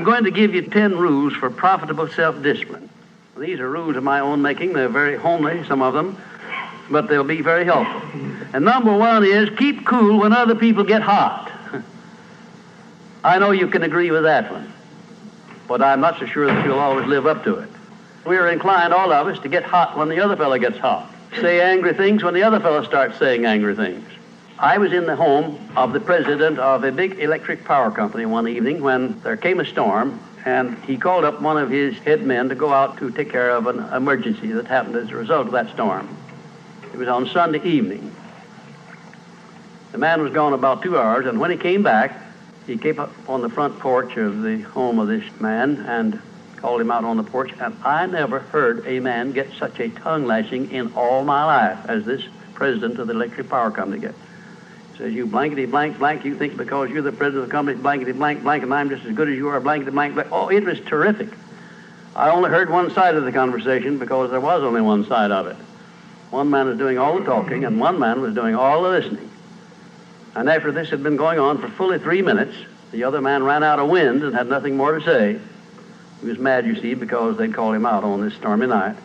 going to give you 10 rules for profitable self-discipline. These are rules of my own making. They're very homely, some of them, but they'll be very helpful. And number one is keep cool when other people get hot. I know you can agree with that one, but I'm not so sure that you'll always live up to it. We're inclined, all of us, to get hot when the other fellow gets hot. Say angry things when the other fellow starts saying angry things. I was in the home of the president of a big electric power company one evening when there came a storm, and he called up one of his head men to go out to take care of an emergency that happened as a result of that storm. It was on Sunday evening. The man was gone about 2 hours, and when he came back, he came up on the front porch of the home of this man and called him out on the porch, and I never heard a man get such a tongue lashing in all my life as this president of the electric power company gets. He says, you blankety blank blank, you think because you're the president of the company, blankety blank blank, and I'm just as good as you are, blankety blank blank. Oh, it was terrific. I only heard one side of the conversation because there was only one side of it. One man was doing all the talking, and one man was doing all the listening. And after this had been going on for fully 3 minutes, the other man ran out of wind and had nothing more to say. He was mad, you see, because they'd called him out on this stormy night.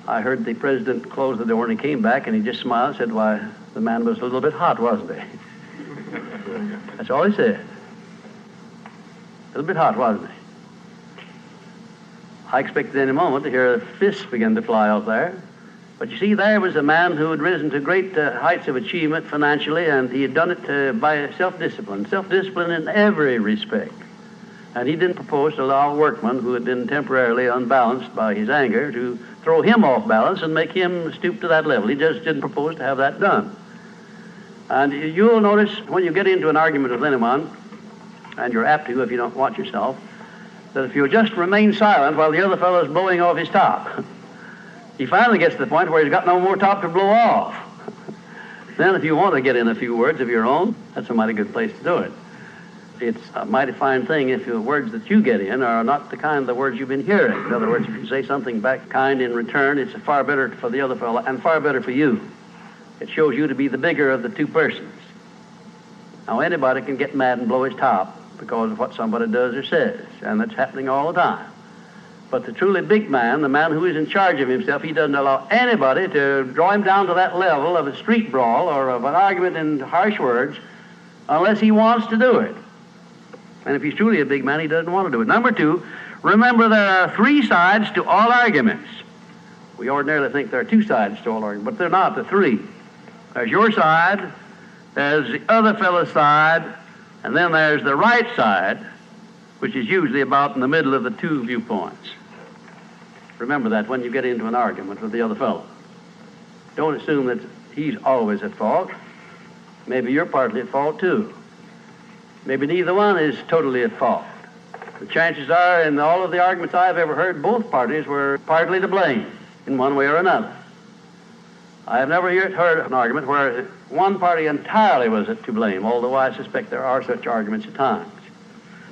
I heard the president close the door, and he came back, and he just smiled and said, why, the man was a little bit hot, wasn't he? That's all he said. A little bit hot, wasn't he? I expected any moment to hear fists begin to fly out there. But you see, there was a man who had risen to great heights of achievement financially, and he had done it by self-discipline in every respect. And he didn't propose to allow a workman who had been temporarily unbalanced by his anger to throw him off balance and make him stoop to that level. He just didn't propose to have that done. And you'll notice when you get into an argument with anyone, and you're apt to if you don't watch yourself, that if you just remain silent while the other fellow's blowing off his top, he finally gets to the point where he's got no more top to blow off. Then if you want to get in a few words of your own, that's a mighty good place to do it. It's a mighty fine thing if the words that you get in are not the kind of the words you've been hearing. In other words, if you say something back kind in return, it's far better for the other fellow and far better for you. It shows you to be the bigger of the two persons. Now, anybody can get mad and blow his top because of what somebody does or says, and that's happening all the time. But the truly big man, the man who is in charge of himself, he doesn't allow anybody to draw him down to that level of a street brawl or of an argument in harsh words unless he wants to do it. And if he's truly a big man, he doesn't want to do it. Number two, remember there are 3 sides to all arguments. We ordinarily think there are 2 sides to all arguments, but they're not, they're 3. There's your side, there's the other fellow's side, and then there's the right side, which is usually about in the middle of the 2 viewpoints. Remember that when you get into an argument with the other fellow. Don't assume that he's always at fault. Maybe you're partly at fault too. Maybe neither one is totally at fault. The chances are, in all of the arguments I've ever heard, both parties were partly to blame in one way or another. I have never yet heard an argument where one party entirely was to blame, although I suspect there are such arguments at times.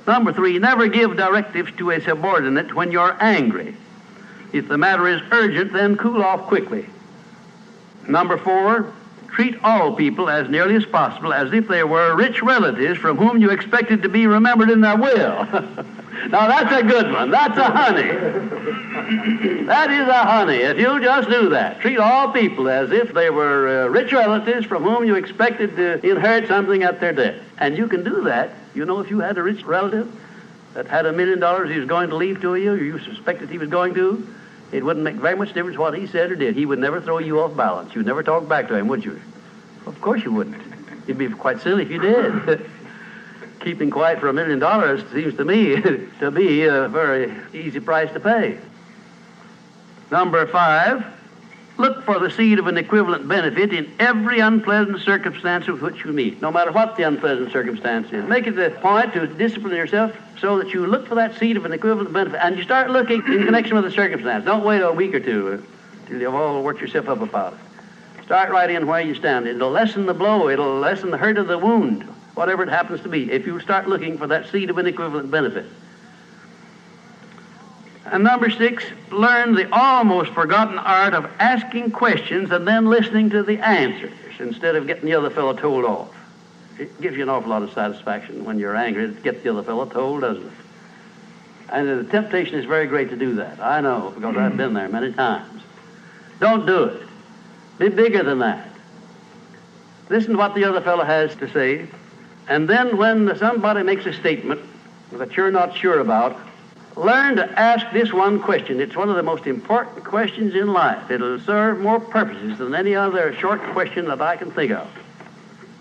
Number 3, never give directives to a subordinate when you're angry. If the matter is urgent, then cool off quickly. Number 4, treat all people as nearly as possible as if they were rich relatives from whom you expected to be remembered in their will. Now that's a good one. That's a honey. That is a honey. If you just do that, treat all people as if they were rich relatives from whom you expected to inherit something at their death. And you can do that. You know, if you had a rich relative that had $1 million he was going to leave to you, or you suspected he was going to, it wouldn't make very much difference what he said or did. He would never throw you off balance. You'd never talk back to him, would you? Of course you wouldn't. You'd be quite silly if you did. Keeping quiet for $1 million seems to me to be a very easy price to pay. Number 5, look for the seed of an equivalent benefit in every unpleasant circumstance with which you meet, no matter what the unpleasant circumstance is. Make it a point to discipline yourself so that you look for that seed of an equivalent benefit, and you start looking in connection with the circumstance. Don't wait a week or two till you've all worked yourself up about it. Start right in where you stand. It'll lessen the blow. It'll lessen the hurt of the wound, whatever it happens to be, if you start looking for that seed of an equivalent benefit. And number 6, learn the almost forgotten art of asking questions and then listening to the answers instead of getting the other fellow told off. It gives you an awful lot of satisfaction when you're angry to get the other fellow told, doesn't it? And the temptation is very great to do that. I know, because I've been there many times. Don't do it. Be bigger than that. Listen to what the other fellow has to say, and then when somebody makes a statement that you're not sure about, learn to ask this one question. It's one of the most important questions in life. It'll serve more purposes than any other short question that I can think of.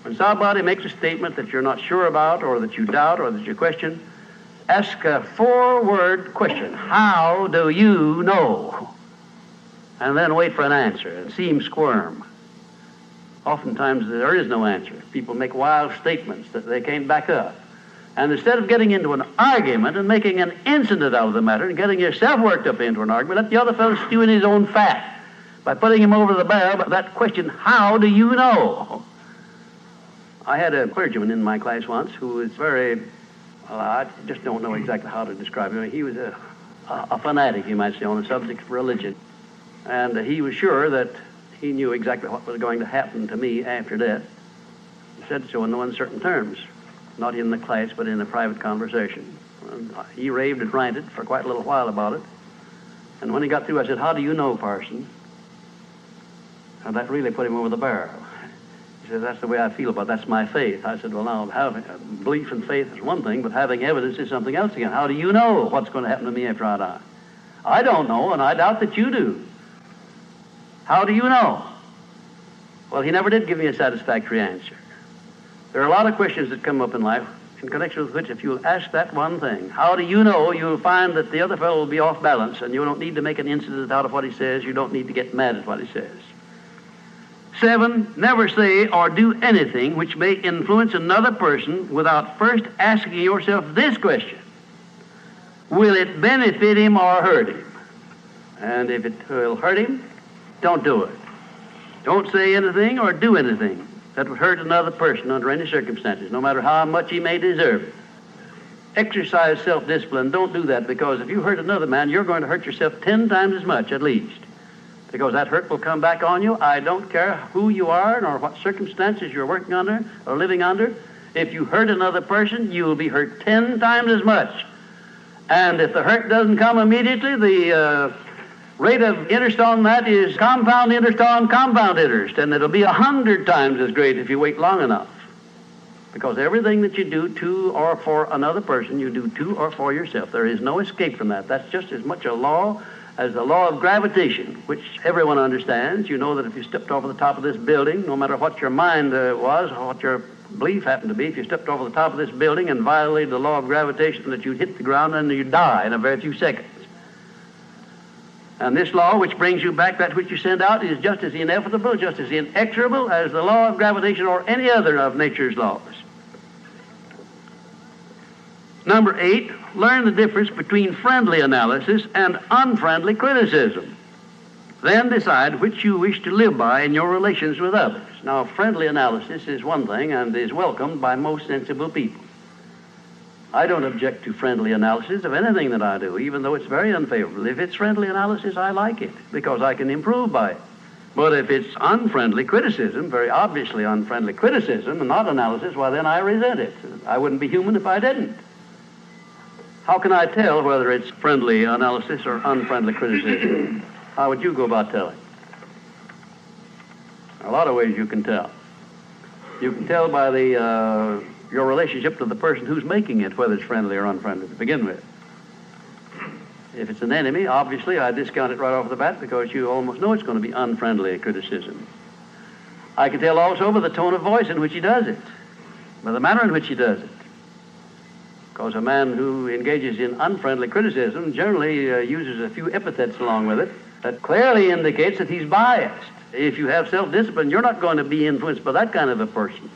When somebody makes a statement that you're not sure about, or that you doubt, or that you question, ask a 4-word question. How do you know? And then wait for an answer and see him squirm. Oftentimes there is no answer. People make wild statements that they can't back up. And instead of getting into an argument and making an incident out of the matter and getting yourself worked up into an argument, let the other fellow stew in his own fat by putting him over the barrel. But that question, how do you know? I had a clergyman in my class once who was very, well, I just don't know exactly how to describe him. He was a fanatic, you might say, on the subject of religion. And he was sure that he knew exactly what was going to happen to me after death. He said so in no uncertain terms, not in the class, but in a private conversation. And he raved and ranted for quite a little while about it. And when he got through, I said, how do you know, parson? And that really put him over the barrel. He said, that's the way I feel about it. That's my faith. I said, well, now, having belief and faith is one thing, but having evidence is something else again. How do you know what's going to happen to me after I die? I don't know, and I doubt that you do. How do you know? Well, he never did give me a satisfactory answer. There are a lot of questions that come up in life in connection with which, if you'll ask that one thing, how do you know, you'll find that the other fellow will be off balance, and you don't need to make an incident out of what he says. You don't need to get mad at what he says. 7, never say or do anything which may influence another person without first asking yourself this question: will it benefit him or hurt him? And if it will hurt him, don't do it. Don't say anything or do anything that would hurt another person under any circumstances, no matter how much he may deserve it. Exercise self-discipline. Don't do that, because if you hurt another man, you're going to hurt yourself 10 times as much, at least, because that hurt will come back on you. I don't care who you are nor what circumstances you're working under or living under. If you hurt another person, you will be hurt 10 times as much. And if the hurt doesn't come immediately, the rate of interest on that is compound interest on compound interest, and it'll be 100 times as great if you wait long enough. Because everything that you do to or for another person, you do to or for yourself. There is no escape from that. That's just as much a law as the law of gravitation, which everyone understands. You know that if you stepped over the top of this building, no matter what your mind was or what your belief happened to be, if you stepped over the top of this building and violated the law of gravitation, that you'd hit the ground and you'd die in a very few seconds. And this law, which brings you back that which you send out, is just as inevitable, just as inexorable as the law of gravitation or any other of nature's laws. Number 8, learn the difference between friendly analysis and unfriendly criticism. Then decide which you wish to live by in your relations with others. Now, friendly analysis is one thing and is welcomed by most sensible people. I don't object to friendly analysis of anything that I do, even though it's very unfavorable. If it's friendly analysis, I like it, because I can improve by it. But if it's unfriendly criticism, very obviously unfriendly criticism, and not analysis, why then I resent it. I wouldn't be human if I didn't. How can I tell whether it's friendly analysis or unfriendly criticism? How would you go about telling? A lot of ways you can tell. You can tell by your relationship to the person who's making it, whether it's friendly or unfriendly to begin with. If it's an enemy, obviously I discount it right off the bat, because you almost know it's going to be unfriendly criticism. I can tell also by the tone of voice in which he does it, by the manner in which he does it. Because a man who engages in unfriendly criticism generally uses a few epithets along with it that clearly indicates that he's biased. If you have self-discipline, you're not going to be influenced by that kind of a person.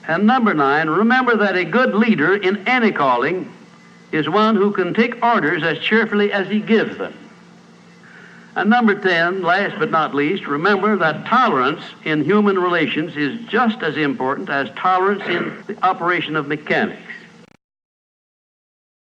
And number 9, remember that a good leader in any calling is one who can take orders as cheerfully as he gives them. And number 10, last but not least, remember that tolerance in human relations is just as important as tolerance in the operation of mechanics.